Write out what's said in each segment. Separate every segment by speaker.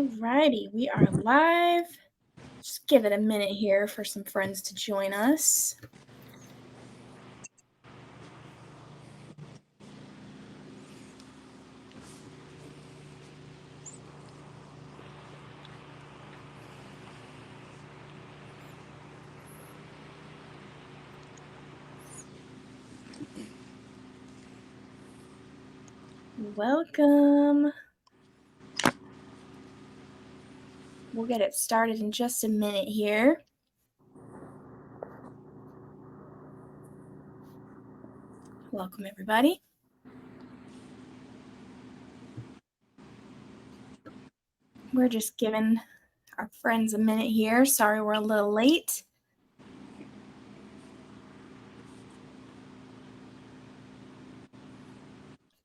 Speaker 1: Alrighty, we are live. Just give it a minute here for some friends to join us. Welcome. We'll get it started in just a minute here. Welcome, everybody. We're just giving our friends a minute here. Sorry we're a little late.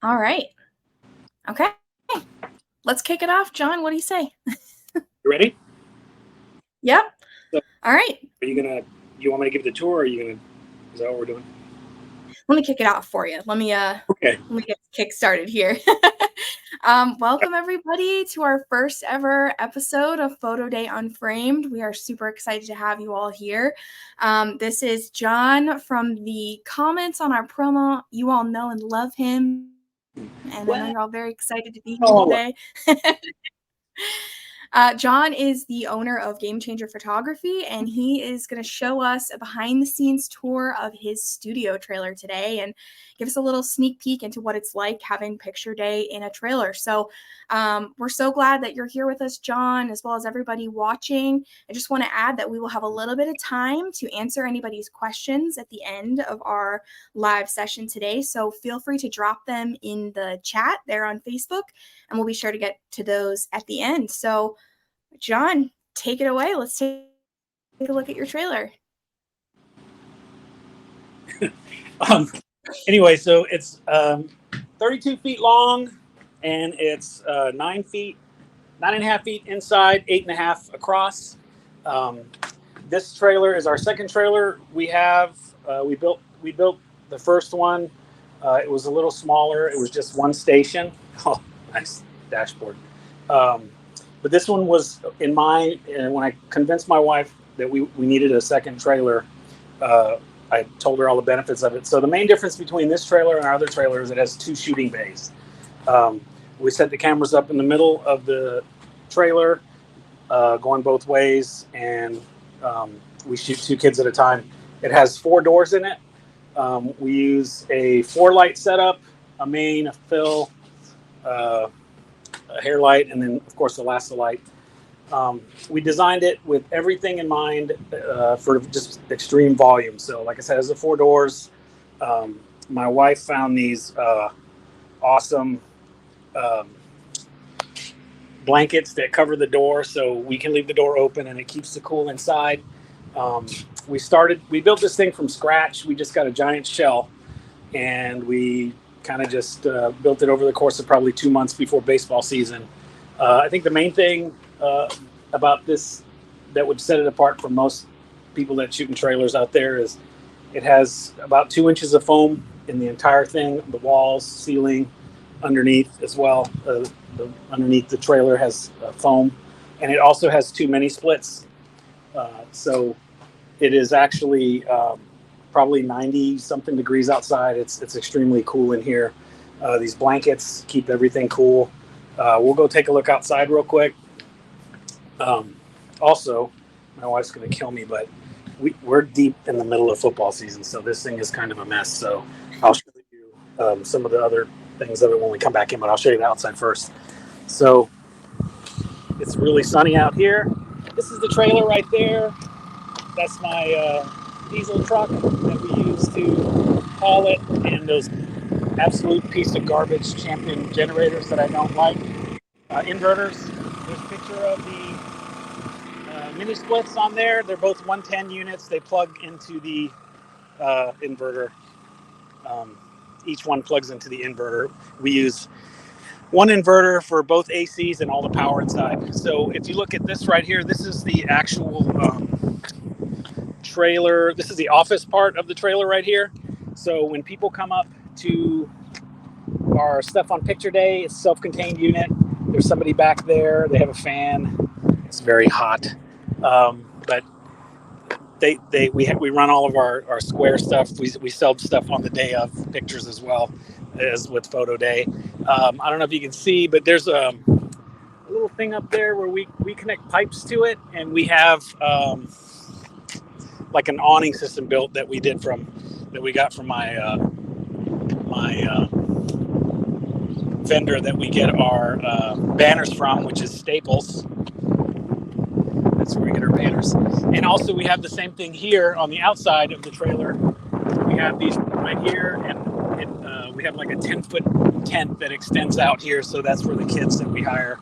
Speaker 1: All right. Okay. Let's kick it off. John, what do you say?
Speaker 2: You ready?
Speaker 1: Yep.
Speaker 2: So,
Speaker 1: all right.
Speaker 2: You want me to give the tour, or is that what we're doing?
Speaker 1: Let me kick it off for you. Let me get kick started here. Welcome everybody to our first ever episode of PhotoDay Unframed. We are super excited to have you all here. This is John from the comments on our promo. You all know and love him. And I know you're all very excited to be here today. John is the owner of Game Changer Photography, and he is going to show us a behind-the-scenes tour of his studio trailer today and give us a little sneak peek into what it's like having picture day in a trailer. So we're so glad that you're here with us, John, as well as everybody watching. I just want to add that we will have a little bit of time to answer anybody's questions at the end of our live session today. So feel free to drop them in the chat there on Facebook, and we'll be sure to get to those at the end. So John, take it away. Let's take a look at your trailer.
Speaker 2: Anyway, so it's 32 feet long, and it's 9.5 feet inside, 8.5 across. This trailer is our second trailer we have. We built the first one. It was a little smaller. It was just one station. Oh, nice dashboard. But this one was in mind, and when I convinced my wife that we needed a second trailer, I told her all the benefits of it. So the main difference between this trailer and our other trailer is it has two shooting bays. We set the cameras up in the middle of the trailer, going both ways, and we shoot two kids at a time. It has 4 doors in it. We use a 4-light setup, a main, a fill, a hair light, and then of course the Lassa light. We designed it with everything in mind for just extreme volume. So like I said, it has the 4 doors. My wife found these awesome blankets that cover the door, so we can leave the door open and it keeps the cool inside. We built this thing from scratch. We just got a giant shell, and we kind of just built it over the course of probably 2 months before baseball season. I think the main thing about this that would set it apart from most people that shoot in trailers out there is it has about 2 inches of foam in the entire thing, the walls, ceiling, underneath as well. Underneath the trailer has foam, and it also has 2 mini splits. So it is actually probably 90 something degrees outside. It's extremely cool in here. These blankets keep everything cool. We'll go take a look outside real quick. Also, my wife's going to kill me, but we're deep in the middle of football season, so this thing is kind of a mess. So I'll show you some of the other things of it when we come back in, but I'll show you the outside first. So it's really sunny out here. This is the trailer right there. That's my diesel truck that we use to haul it, and those absolute piece of garbage Champion generators that I don't like. Inverters. There's a picture of the mini splits on there. They're both 110 units. They plug into the inverter. Each one plugs into the inverter. We use one inverter for both ACs and all the power inside. So if you look at this right here, this is the actual trailer. This is the office part of the trailer right here. So when people come up to our stuff on picture day, it's a self-contained unit. There's somebody back there. They have a fan. It's very hot, but we run all of our Square stuff. We sell stuff on the day of, pictures as well as with PhotoDay. I don't know if you can see, but there's a little thing up there where we connect pipes to it, and we have like an awning system built that we got from my vendor that we get our banners from, which is Staples. That's where we get our banners. And also we have the same thing here on the outside of the trailer. We have these right here, and we have like a 10-foot tent that extends out here, so that's where the kids that we hire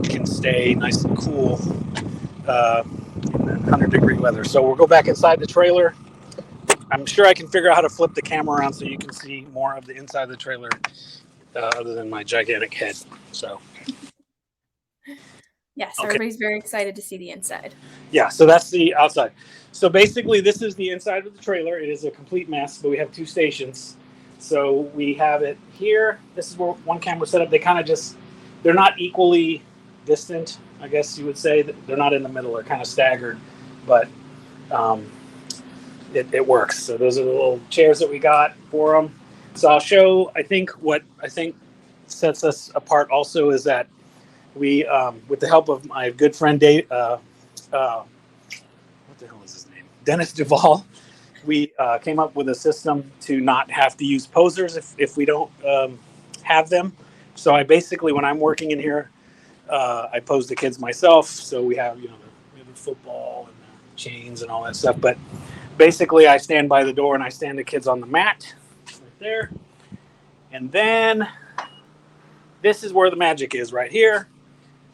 Speaker 2: can stay nice and cool in 100-degree weather. So we'll go back inside the trailer. I'm sure I can figure out how to flip the camera around so you can see more of the inside of the trailer other than my gigantic head. So
Speaker 1: Yes, okay. Everybody's very excited to see the inside.
Speaker 2: Yeah, so that's the outside. So basically, this is the inside of the trailer. It is a complete mess, but we have 2 stations. So we have it here. This is where one camera set up. They kind of they're not equally distant, I guess you would say. They're not in the middle. They're kind of staggered, but it works. So those are the little chairs that we got for them. So I'll show, what I think sets us apart also is that we, with the help of my good friend Dave, what the hell is his name? Dennis Duvall. We came up with a system to not have to use posers if we don't have them. So I basically, when I'm working in here, I pose the kids myself. So we have, we have the football and the chains and all that stuff. But basically, I stand by the door and I stand the kids on the mat right there. And then this is where the magic is right here.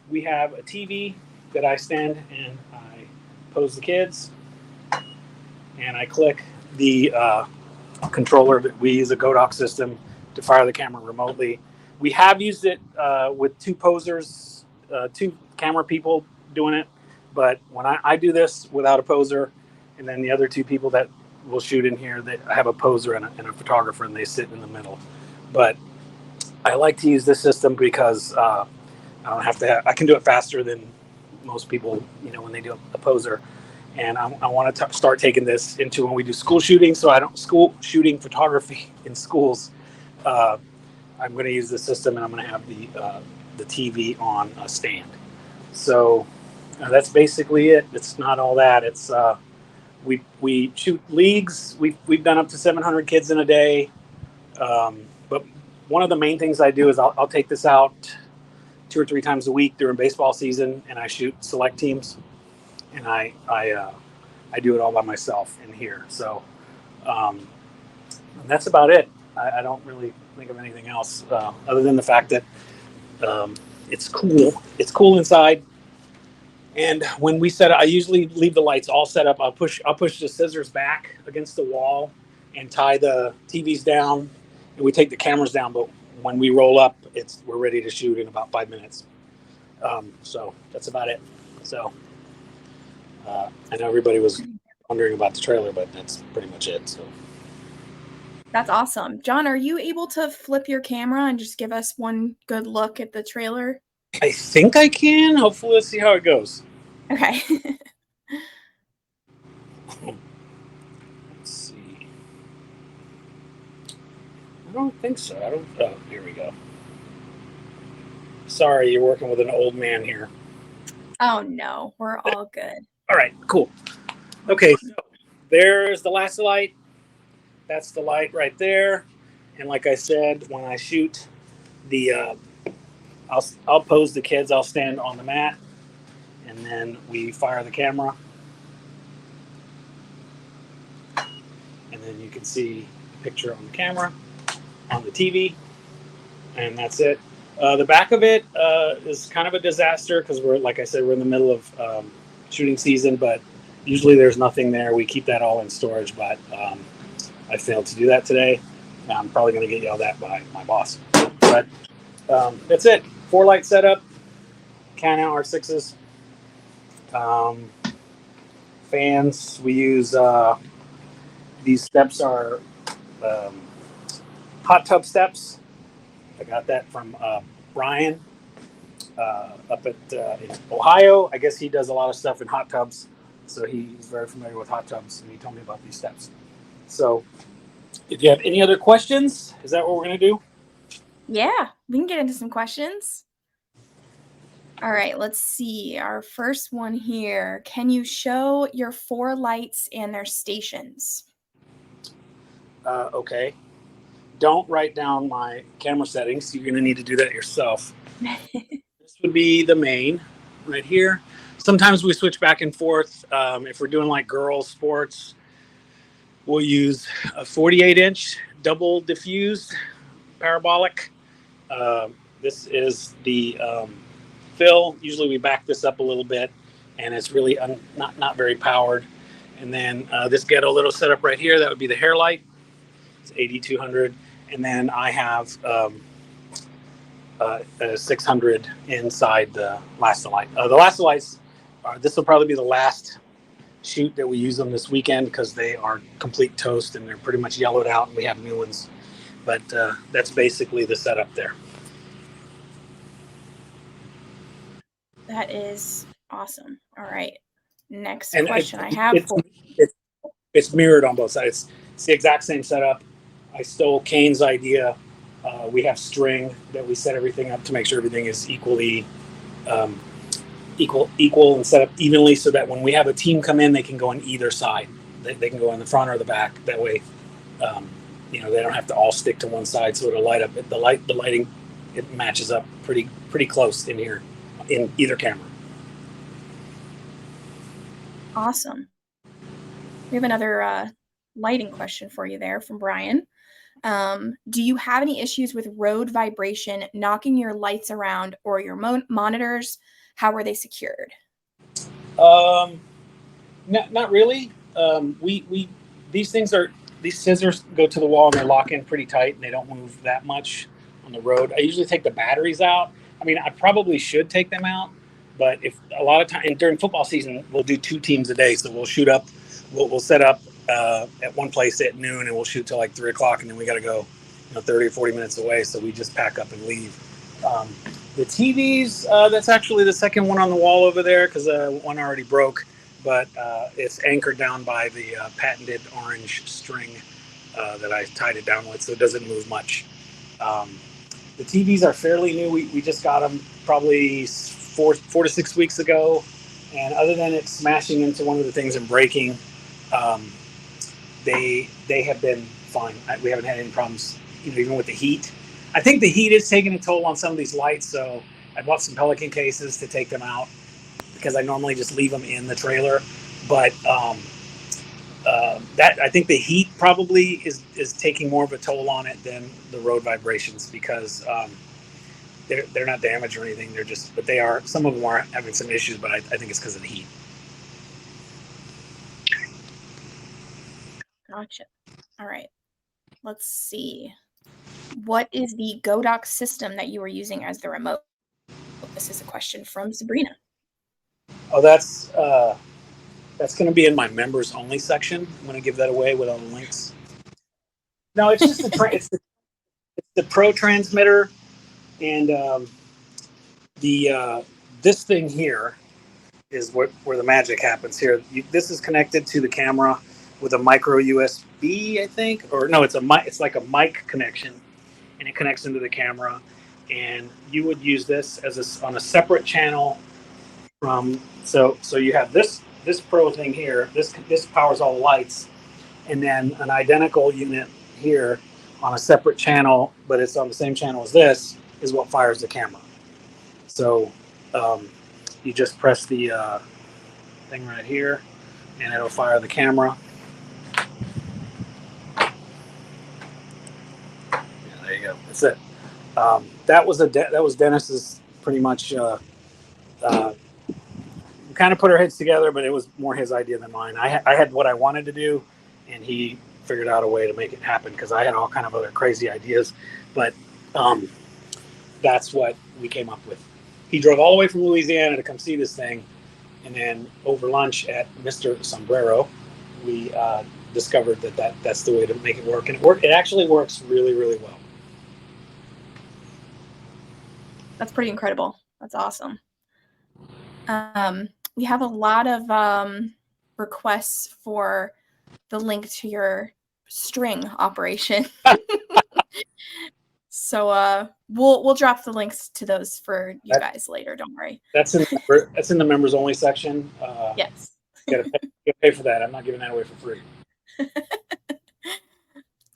Speaker 2: We have a TV that I stand and I pose the kids, and I click the controller that we use, a Godox system, to fire the camera remotely. We have used it with 2 posers, 2 camera people doing it, but when I do this without a poser, and then the other 2 people that will shoot in here, I have a poser and a photographer, and they sit in the middle. But I like to use this system because I don't have to. I can do it faster than most people, when they do a poser. And I want to start taking this into when we do school shooting. So school shooting photography in schools. I'm going to use the system, and I'm going to have the TV on a stand. So that's basically it. It's not all that. It's we shoot leagues. We've done up to 700 kids in a day. But one of the main things I do is I'll take this out 2 or 3 times a week during baseball season, and I shoot select teams, and I do it all by myself in here. So that's about it. I don't really think of anything else other than the fact that it's cool. It's cool inside. And when we set up, I usually leave the lights all set up. I'll push the scissors back against the wall and tie the TVs down, and we take the cameras down. But when we roll up, we're ready to shoot in about 5 minutes. So that's about it. So I know everybody was wondering about the trailer, but that's pretty much it. So
Speaker 1: that's awesome. Jon, are you able to flip your camera and just give us one good look at the trailer?
Speaker 2: I think I can. Hopefully, let's see how it goes.
Speaker 1: Okay.
Speaker 2: Let's see. I don't think so. Oh, here we go. Sorry, you're working with an old man here.
Speaker 1: Oh, no. We're all good.
Speaker 2: All right, cool. Okay, so there's the last light. That's the light right there. And like I said, when I shoot I'll pose the kids. I'll stand on the mat, and then we fire the camera. And then you can see the picture on the camera, on the TV, and that's it. The back of it is kind of a disaster because like I said, we're in the middle of shooting season, but usually there's nothing there. We keep that all in storage, but I failed to do that today. I'm probably going to get yelled at by my boss. But that's it. 4-light setup, Canon R6s, fans. We use these steps are hot tub steps. I got that from Brian up at in Ohio. I guess he does a lot of stuff in hot tubs, so he's very familiar with hot tubs, and he told me about these steps. So, if you have any other questions, is that what we're going to do?
Speaker 1: Yeah, we can get into some questions. All right, let's see. Our first one here. Can you show your 4 lights and their stations?
Speaker 2: Okay. Don't write down my camera settings. You're going to need to do that yourself. This would be the main right here. Sometimes we switch back and forth. If we're doing like girls sports, we'll use a 48-inch double diffused parabolic. This is the fill. Usually we back this up a little bit, and it's really not very powered. And then this ghetto little setup right here, that would be the hair light. It's 8200. And then I have a 600 inside the Lastolite. The Lastolites, this will probably be the last shoot that we use them this weekend because they are complete toast and they're pretty much yellowed out, and we have new ones. But that's basically the setup there.
Speaker 1: That is awesome. All right. Next
Speaker 2: And
Speaker 1: question I have for
Speaker 2: it's mirrored on both sides. It's the exact same setup. I stole Kane's idea. We have string that we set everything up to make sure everything is equally equal and set up evenly, so that when we have a team come in, they can go on either side. They can go on the front or the back. That way, they don't have to all stick to one side, so it'll light up. The lighting, it matches up pretty close in here in either camera.
Speaker 1: Awesome. We have another lighting question for you there from Brian. Do you have any issues with road vibration knocking your lights around or your monitors? How were they secured?
Speaker 2: Not really. These scissors go to the wall and they lock in pretty tight and they don't move that much on the road. I usually take the batteries out. I mean, I probably should take them out, but if a lot of time, and during football season, we'll do 2 teams a day. So we'll shoot up, we'll set up at one place at noon and we'll shoot till like 3 o'clock, and then we got to go 30 or 40 minutes away. So we just pack up and leave. The TVs, that's actually the second one on the wall over there because one already broke, but it's anchored down by the patented orange string that I tied it down with, so it doesn't move much. The TVs are fairly new. We just got them probably 4 to 6 weeks ago, and other than it smashing into one of the things and breaking, they have been fine. We haven't had any problems, even with the heat. I think the heat is taking a toll on some of these lights, so I bought some Pelican cases to take them out because I normally just leave them in the trailer. But that, I think the heat probably is taking more of a toll on it than the road vibrations, because they're not damaged or anything. But they are. Some of them are having some issues, but I think it's because of the heat.
Speaker 1: Gotcha. All right. Let's see. What is the Godox system that you were using as the remote? This is a question from Sabrina.
Speaker 2: Oh, that's going to be in my members only section. I'm going to give that away with all the links. No, it's just it's the Pro transmitter, and this thing here is where the magic happens. Here, this is connected to the camera with a micro USB, I think, or no, it's like a mic connection, and it connects into the camera. And you would use this on a separate channel from. So you have this Pro thing here. This powers all the lights, and then an identical unit here on a separate channel, but it's on the same channel as this, is what fires the camera. So you just press the thing right here, and it'll fire the camera. Yeah, there you go. That's it. That was Dennis's pretty much. We kind of put our heads together, but it was more his idea than mine. I had what I wanted to do, and he figured out a way to make it happen, because I had all kind of other crazy ideas, but that's what we came up with. He drove all the way from Louisiana to come see this thing, and then over lunch at Mr. Sombrero, we discovered that's the way to make it work, and it actually works really, really well.
Speaker 1: That's pretty incredible. That's awesome. We have a lot of requests for the link to your string operation. So we'll drop the links to those for you guys later. Don't worry.
Speaker 2: That's in the members only section.
Speaker 1: Yes.
Speaker 2: You gotta pay for that. I'm not giving that away for free.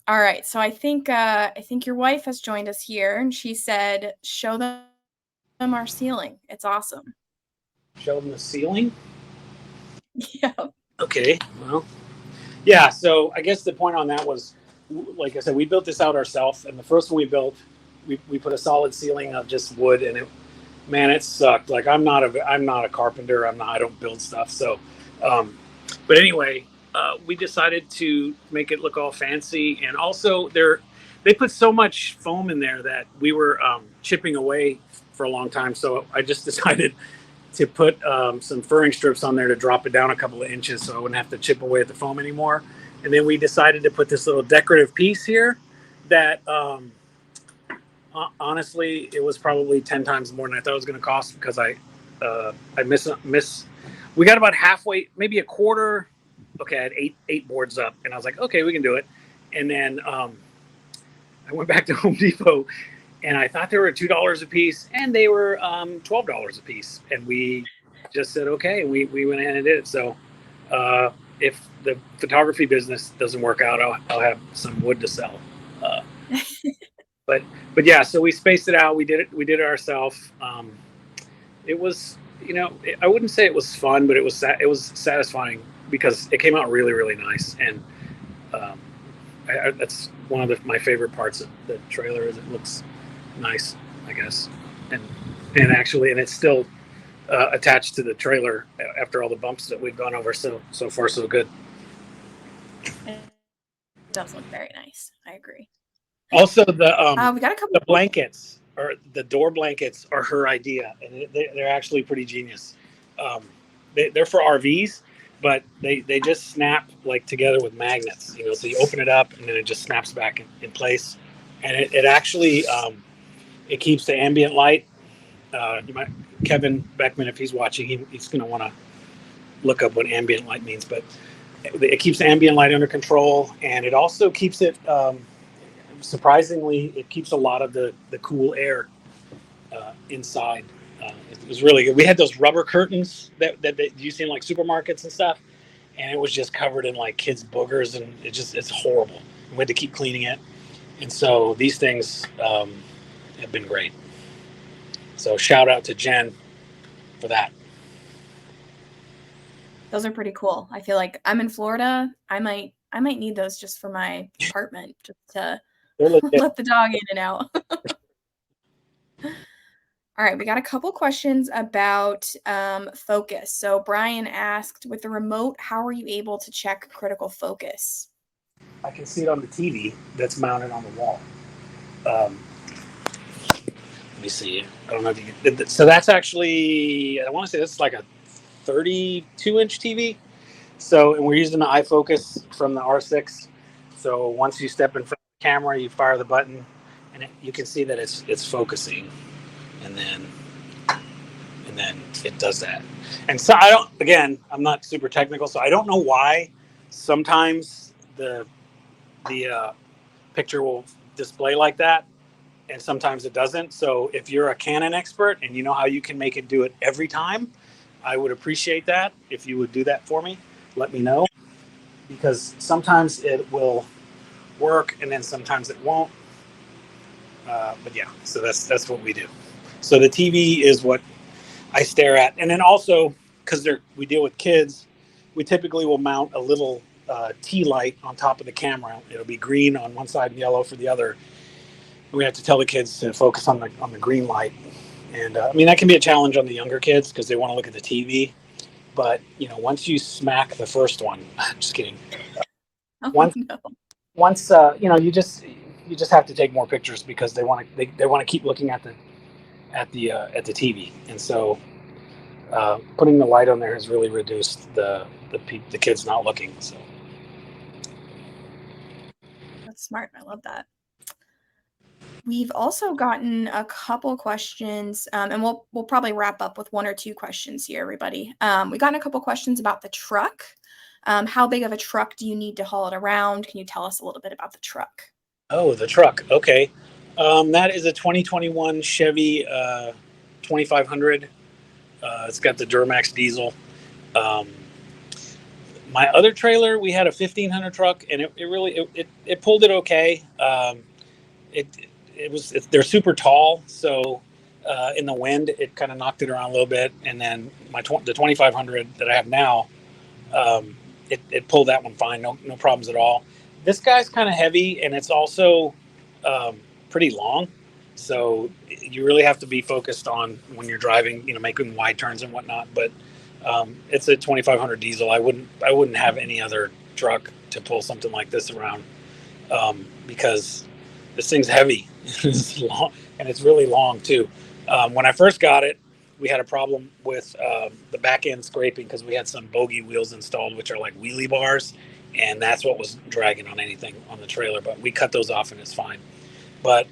Speaker 1: All right. So I think your wife has joined us here, and she said, "Show them our ceiling. It's awesome."
Speaker 2: Show them the ceiling.
Speaker 1: Yeah.
Speaker 2: Okay. Well, yeah. So I guess the point on that was, like I said, we built this out ourselves, and the first one we built, we put a solid ceiling of just wood, and it sucked. Like I'm not a carpenter. I don't build stuff. So, but anyway, we decided to make it look all fancy, and also they put so much foam in there that we were chipping away for a long time. So I just decided to put some furring strips on there to drop it down a couple of inches so I wouldn't have to chip away at the foam anymore. And then we decided to put this little decorative piece here that honestly, it was probably 10 times more than I thought it was going to cost because I we got about halfway, maybe a quarter. Okay, I had eight boards up, and I was like, okay, we can do it. And then I went back to Home Depot, and I thought they were $2 a piece, and they were $12 a piece. And we just said, okay, we went ahead and did it. So if the photography business doesn't work out, I'll have some wood to sell. But yeah, so we spaced it out. We did it ourselves. It was, I wouldn't say it was fun, but it was satisfying because it came out really, really nice. And that's one of my favorite parts of the trailer is it looks nice, I guess. And it's still attached to the trailer after all the bumps that we've gone over. So far, so good.
Speaker 1: It does look very nice. I agree.
Speaker 2: Also,
Speaker 1: we got a couple
Speaker 2: the blankets or the door blankets are her idea, and they're actually pretty genius. They're for RVs, but they just snap like together with magnets. So you open it up and then it just snaps back in place, and it actually it keeps the ambient light. Kevin Beckman, if he's watching, he's going to want to look up what ambient light means, but it keeps the ambient light under control, and it also keeps it. Surprisingly, it keeps a lot of the cool air inside. It was really good. We had those rubber curtains that you see in like supermarkets and stuff, and it was just covered in like kids' boogers, and it's horrible. We had to keep cleaning it, and so these things have been great. So shout out to Jen for that.
Speaker 1: Those are pretty cool. I feel like I'm in Florida. I might need those just for my apartment, just to let the dog in and out. All right, we got a couple questions about focus. So Brian asked, with the remote, how are you able to check critical focus?
Speaker 2: I can see it on the TV that's mounted on the wall. Let me see. I don't know if you can. So that's actually, I want to say that's like a 32-inch TV. So, and we're using the iFocus from the R6. So once you step in front of the camera, you fire the button, and you can see that it's focusing, and then it does that. And so I'm not super technical, so I don't know why sometimes the picture will display like that, and sometimes it doesn't. So if you're a Canon expert and you know how you can make it do it every time, I would appreciate that. If you would do that for me, let me know, because sometimes it will work and then sometimes it won't. But yeah, so that's what we do. So the TV is what I stare at, and then also because we deal with kids, we typically will mount a little T light on top of the camera. It'll be green on one side and yellow for the other. We have to tell the kids to focus on the green light, and that can be a challenge on the younger kids because they want to look at the TV. But once you smack the first one, I'm just kidding. Once you just have to take more pictures because they want to keep looking at the TV, and so putting the light on there has really reduced the kids not looking. So
Speaker 1: that's smart. I love that. We've also gotten a couple questions, and we'll probably wrap up with one or two questions here, everybody. We've gotten a couple questions about the truck. How big of a truck do you need to haul it around? Can you tell us a little bit about the truck?
Speaker 2: Oh, the truck. Okay. That is a 2021 Chevy 2500. It's got the Duramax diesel. Um, my other trailer, we had a 1500 truck, and it pulled it okay. It they're super tall, so in the wind it kind of knocked it around a little bit. And then the 2500 that I have now, um, it pulled that one fine, no problems at all. This guy's kind of heavy, and it's also pretty long, so you really have to be focused on when you're driving, making wide turns and whatnot. But it's a 2500 diesel. I wouldn't have any other truck to pull something like this around, because this thing's heavy. It's long, and it's really long too. When I first got it, we had a problem with the back end scraping because we had some bogey wheels installed, which are like wheelie bars, and that's what was dragging on anything on the trailer. But we cut those off, and it's fine. But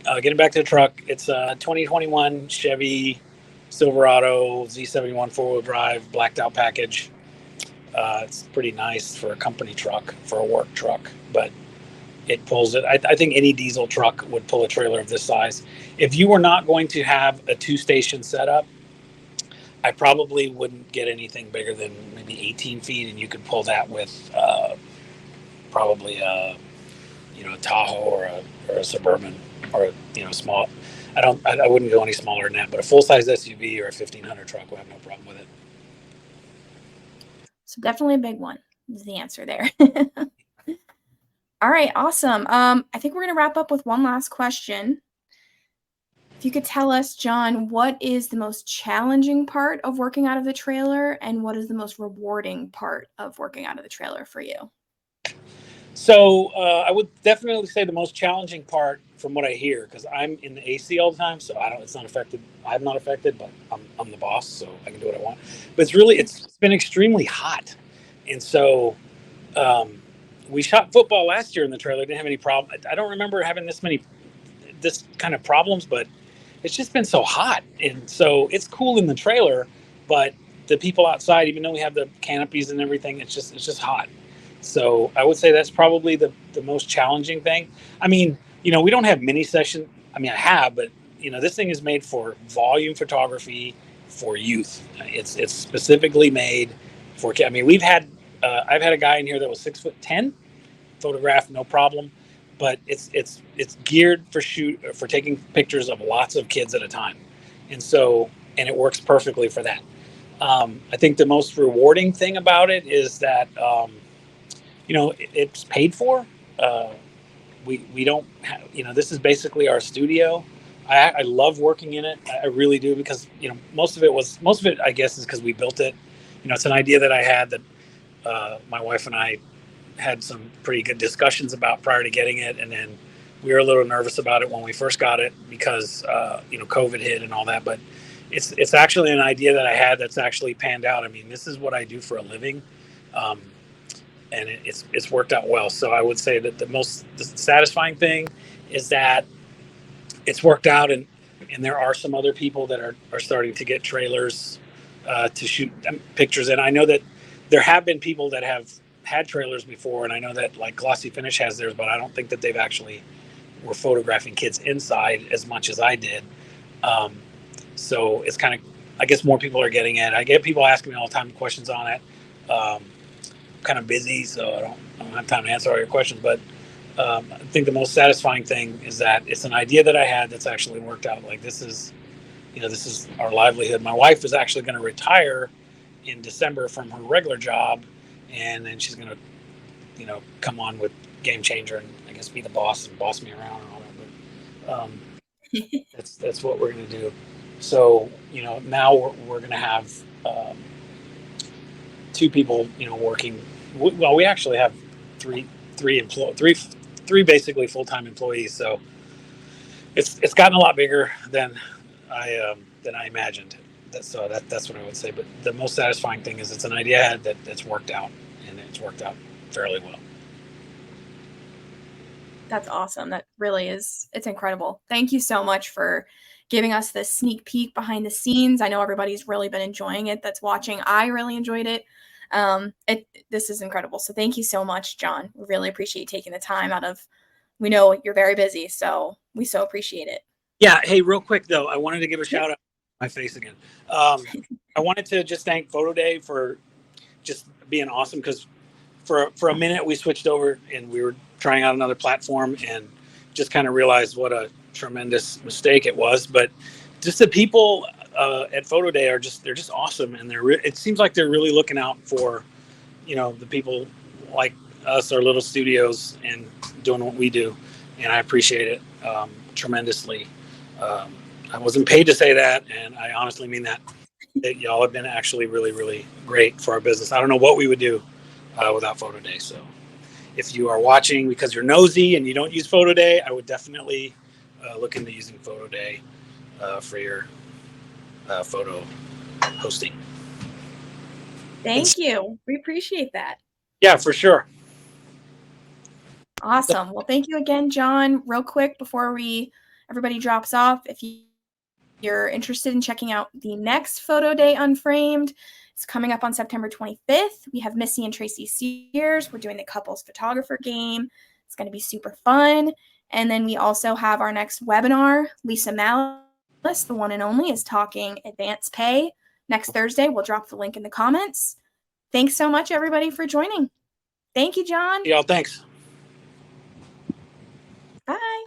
Speaker 2: getting back to the truck, it's a 2021 Chevy Silverado Z71 four-wheel drive blacked out package. It's pretty nice for a company truck, for a work truck, but it pulls it. I think any diesel truck would pull a trailer of this size. If you were not going to have a two-station setup, I probably wouldn't get anything bigger than maybe 18 feet, and you could pull that with probably a Tahoe or a Suburban, or small. I wouldn't go any smaller than that, but a full-size SUV or a 1500 truck would have no problem with it.
Speaker 1: So definitely a big one is the answer there. All right, awesome. I think we're going to wrap up with one last question. If you could tell us, Jon, what is the most challenging part of working out of the trailer, and what is the most rewarding part of working out of the trailer for you?
Speaker 2: So I would definitely say the most challenging part, from what I hear, because I'm in the AC all the time, so I don't. It's not affected. I'm not affected, but I'm the boss, so I can do what I want. But it's been extremely hot, and so we shot football last year in the trailer. Didn't have any problem. I don't remember having this kind of problems, but it's just been so hot, and so it's cool in the trailer, but the people outside, even though we have the canopies and everything, it's just hot. So I would say that's probably the most challenging thing. I mean, we don't have mini session. I mean, I have, but this thing is made for volume photography for youth. It's specifically made for. I mean, I've had a guy in here that was 6'10", photographed no problem, but it's geared for taking pictures of lots of kids at a time, and it works perfectly for that. I think the most rewarding thing about it is that it's paid for. We don't have, this is basically our studio. I love working in it. I really do, because most of it I guess is because we built it. It's an idea that I had that my wife and I had some pretty good discussions about prior to getting it, and then we were a little nervous about it when we first got it because COVID hit and all that. But it's actually an idea that I had that's actually panned out. I mean, this is what I do for a living, and it's worked out well. So I would say that the satisfying thing is that it's worked out, and there are some other people that are starting to get trailers to shoot pictures. And I know that there have been people that have had trailers before, and I know that like Glossy Finish has theirs, but I don't think that they've actually were photographing kids inside as much as I did. So it's kind of, I guess more people are getting it. I get people asking me all the time questions on it. I'm kind of busy, so I don't have time to answer all your questions, but I think the most satisfying thing is that it's an idea that I had that's actually worked out. Like this is our livelihood. My wife is actually going to retire in December from her regular job, and then she's going to, come on with Game Changer and I guess be the boss and boss me around and all that. But that's what we're going to do. So now we're going to have two people working. Well, we actually have three basically full-time employees. So it's gotten a lot bigger than I imagined. That's what I would say. But the most satisfying thing is it's an idea I had that's worked out, and it's worked out fairly well.
Speaker 1: That's awesome. That really is, it's incredible. Thank you so much for giving us this sneak peek behind the scenes. I know everybody's really been enjoying it that's watching. I really enjoyed it. This is incredible. So thank you so much, Jon. We really appreciate you taking the time out of, we know you're very busy, so we so appreciate it.
Speaker 2: Yeah. Hey, real quick though, I wanted to give a
Speaker 1: Yep.
Speaker 2: shout out. My face again. I wanted to just thank PhotoDay for just being awesome, because for a minute we switched over and we were trying out another platform and just kind of realized what a tremendous mistake it was. But just the people at PhotoDay are they're just awesome, and it seems like they're really looking out for, you know, the people like us, our little studios, and doing what we do, and I appreciate it tremendously. I wasn't paid to say that, and I honestly mean that. That y'all have been actually really, really great for our business. I don't know what we would do without PhotoDay. So if you are watching because you're nosy and you don't use PhotoDay, I would definitely look into using PhotoDay for your photo hosting.
Speaker 1: Thank you. We appreciate that.
Speaker 2: Yeah, for sure.
Speaker 1: Awesome. Well, thank you again, Jon. Real quick before everybody drops off, if you're interested in checking out the next PhotoDay Unframed, it's coming up on September 25th. We have Missy and Tracy Sears. We're doing the couples photographer game. It's going to be super fun. And then we also have our next webinar. Lisa Malice, the one and only, is talking advance pay next Thursday. We'll drop the link in the comments. Thanks so much, everybody, for joining. Thank you, Jon.
Speaker 2: Y'all, thanks.
Speaker 1: Bye.